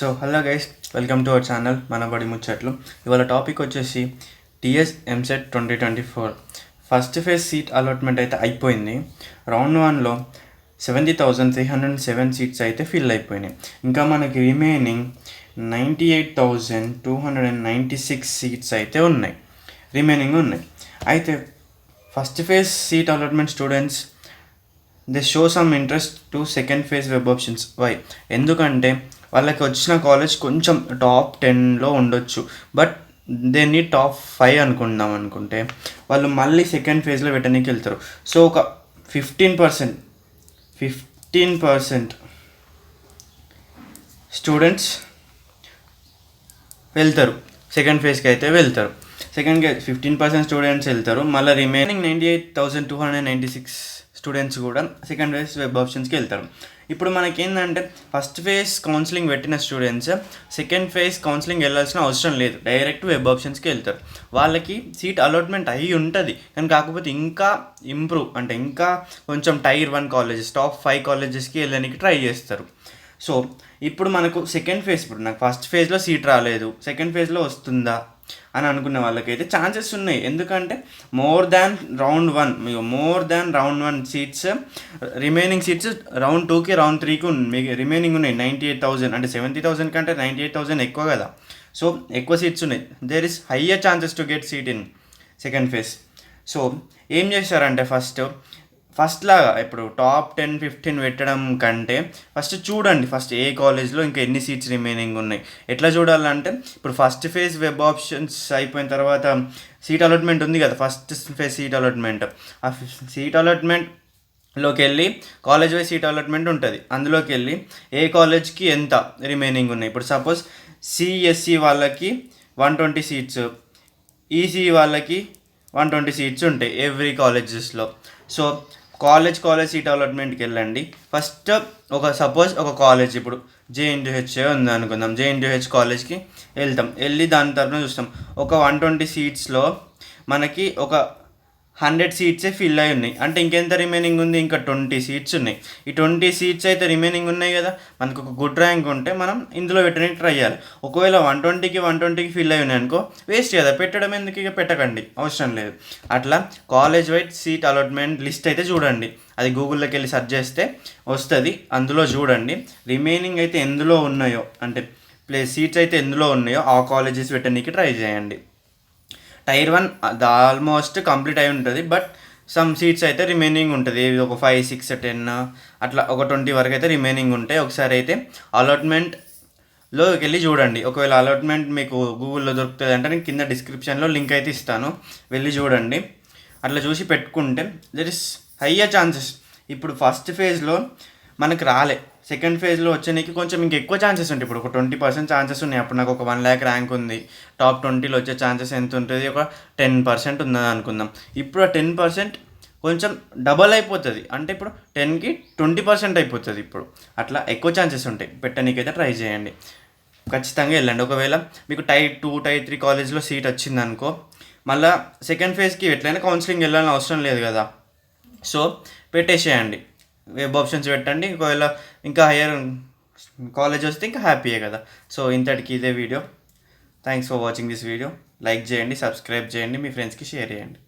So hello guys, welcome to our channel మనబడి ముచ్చట్లు. ఇవాళ టాపిక్ వచ్చేసి TS EAMCET 2024 first phase seat allotment అయితే అయిపోయింది. రౌండ్ 1లో 70,307 సీట్స్ అయితే ఫిల్ అయిపోయినాయి. ఇంకా మనకి రిమైనింగ్ 98,296 సీట్స్ అయితే రిమైనింగ్ ఉన్నాయి. అయితే first phase seat allotment students they show some interest to second phase web options. Why? ఎందుకంటే వాళ్ళకి వచ్చిన కాలేజ్ కొంచెం టాప్ 10లో ఉండొచ్చు, బట్ దే నీడ్ టాప్ 5 అనుకుంటే వాళ్ళు మళ్ళీ సెకండ్ ఫేజ్లో పెట్టడానికి వెళ్తారు. సో ఒక 15% స్టూడెంట్స్ వెళ్తారు, సెకండ్ ఫేజ్కి అయితే వెళ్తారు. 15% స్టూడెంట్స్ వెళ్తారు. మళ్ళీ రిమైనింగ్ 98,296 స్టూడెంట్స్ కూడా సెకండ్ ఫేజ్ వెబ్ ఆప్షన్స్కి వెళ్తారు. ఇప్పుడు మనకేంటంటే ఫస్ట్ ఫేజ్ కౌన్సిలింగ్ పెట్టిన స్టూడెంట్స్ సెకండ్ ఫేజ్ కౌన్సిలింగ్ వెళ్ళాల్సిన అవసరం లేదు, డైరెక్ట్ వెబ్ ఆప్షన్స్కి వెళ్తారు. వాళ్ళకి సీట్ అలాట్మెంట్ అయ్యి ఉంటుంది, కానీ కాకపోతే ఇంకా ఇంప్రూవ్ అంటే ఇంకా కొంచెం టైర్ 1 కాలేజెస్, టాప్ 5 కాలేజెస్కి వెళ్ళడానికి ట్రై చేస్తారు. సో ఇప్పుడు మనకు సెకండ్ ఫేజ్, ఇప్పుడు నాకు ఫస్ట్ ఫేజ్లో సీట్ రాలేదు, సెకండ్ ఫేజ్లో వస్తుందా అని అనుకున్న వాళ్ళకైతే ఛాన్సెస్ ఉన్నాయి. ఎందుకంటే more than round 1 seats, remaining seats round 2కి రౌండ్ 3కి మీకు రిమైనింగ్ ఉన్నాయి. 98,000 అంటే 70,000 కంటే 98,000 ఎక్కువ కదా. సో ఎక్కువ సీట్స్ ఉన్నాయి. There is higher chances to get seat in second phase. So ఏం చేశారంటే ఫస్ట్ లాగా ఇప్పుడు టాప్ 10-15 పెట్టడం కంటే ఫస్ట్ ఏ కాలేజ్లో ఇంకా ఎన్ని సీట్స్ రిమైనింగ్ ఉన్నాయి. ఎట్లా చూడాలంటే ఇప్పుడు ఫస్ట్ ఫేజ్ వెబ్ ఆప్షన్స్ అయిపోయిన తర్వాత సీట్ అలాట్మెంట్ ఉంది కదా, ఫస్ట్ ఫేజ్ సీట్ అలాట్మెంట్, ఆ సీట్ అలాట్మెంట్లోకి వెళ్ళి కాలేజ్ వైజ్ సీట్ అలాట్మెంట్ ఉంటుంది. అందులోకి వెళ్ళి ఏ కాలేజ్కి ఎంత రిమైనింగ్ ఉన్నాయి. ఇప్పుడు సపోజ్ సిఎస్సి వాళ్ళకి 120 సీట్స్, ఈసీ వాళ్ళకి 120 సీట్స్ ఉంటాయి ఎవ్రీ కాలేజెస్లో. సో కాలేజ్ సీట్ అలాట్మెంట్కి వెళ్ళండి. ఫస్ట్ సపోజ్ ఒక కాలేజ్ ఇప్పుడు జేఎన్టీహెచ్ ఉంది అనుకుందాం, జేఎన్టీహెచ్ కాలేజ్కి వెళ్ళి దాని తరఫున చూస్తాం. ఒక 120 సీట్స్లో మనకి ఒక 100 సీట్సే ఫిల్ అయి ఉన్నాయి. అంటే ఇంకెంత రిమైనింగ్ ఉంది? ఇంకా 20 సీట్స్ ఉన్నాయి. ఈ 20 సీట్స్ అయితే రిమైనింగ్ ఉన్నాయి కదా, మనకు ఒక గుడ్ ర్యాంక్ ఉంటే మనం ఇందులో పెట్టడానికి ట్రై చేయాలి. ఒకవేళ 120కి ఫిల్ అయి ఉన్నాయి అనుకో, వేస్ట్ కదా, పెట్టడం ఎందుకు, ఇక పెట్టకండి, అవసరం లేదు. అట్లా college wide seat allotment list అయితే చూడండి, అది గూగుల్లోకి వెళ్ళి సెర్చ్ చేస్తే వస్తుంది, అందులో చూడండి. రిమైనింగ్ అయితే ఎందులో ఉన్నాయో, అంటే సీట్స్ అయితే ఎందులో ఉన్నాయో ఆ కాలేజెస్ పెట్టడానికి ట్రై చేయండి. టైర్ 1 ఆల్మోస్ట్ కంప్లీట్ అయి ఉంటుంది, బట్ సమ్ సీట్స్ అయితే రిమైనింగ్ ఉంటుంది. ఒక 5, 6, 10 అట్లా ఒక 20 వరకు అయితే రిమైనింగ్ ఉంటాయి. ఒకసారి అయితే అలాట్మెంట్లోకి వెళ్ళి చూడండి. ఒకవేళ అలాట్మెంట్ మీకు గూగుల్లో దొరుకుతుంది అంటే నేను కింద డిస్క్రిప్షన్లో లింక్ అయితే ఇస్తాను, వెళ్ళి చూడండి. అట్లా చూసి పెట్టుకుంటే దెర్ ఇస్ హయ్యర్ ఛాన్సెస్. ఇప్పుడు ఫస్ట్ ఫేజ్లో మనకు రాలే, సెకండ్ ఫేజ్లో వచ్చేనికి కొంచెం ఇంక ఎక్కువ ఛాన్సెస్ ఉంటాయి. ఇప్పుడు ఒక 20% ఛాన్సెస్ ఉన్నాయి. అప్పుడు నాకు ఒక 1 lakh ర్యాంక్ ఉంది, టాప్ 20లో వచ్చే ఛాన్సెస్ ఎంత ఉంటుంది? ఒక 10% ఉందని అనుకుందాం. ఇప్పుడు ఆ 10% కొంచెం డబల్ అయిపోతుంది, అంటే ఇప్పుడు 10కి 20% అయిపోతుంది. ఇప్పుడు అట్లా ఎక్కువ ఛాన్సెస్ ఉంటాయి, పెట్టడానికైతే ట్రై చేయండి, ఖచ్చితంగా వెళ్ళండి. ఒకవేళ మీకు టైర్ 2, టైర్ 3 కాలేజ్లో సీట్ వచ్చిందనుకో, మళ్ళీ సెకండ్ ఫేజ్కి ఎట్లయినా కౌన్సిలింగ్ వెళ్ళాలని అవసరం లేదు కదా. సో పెట్టేసేయండి, వెబ్ ఆప్షన్స్ పెట్టండి. ఒకవేళ ఇంకా హయ్యర్ కాలేజ్ వస్తే ఇంకా హ్యాపీయే కదా. సో ఇంతటికి ఇదే video. Thanks for watching this video. Like చేయండి, సబ్స్క్రైబ్ చేయండి, మీ ఫ్రెండ్స్కి షేర్ చేయండి.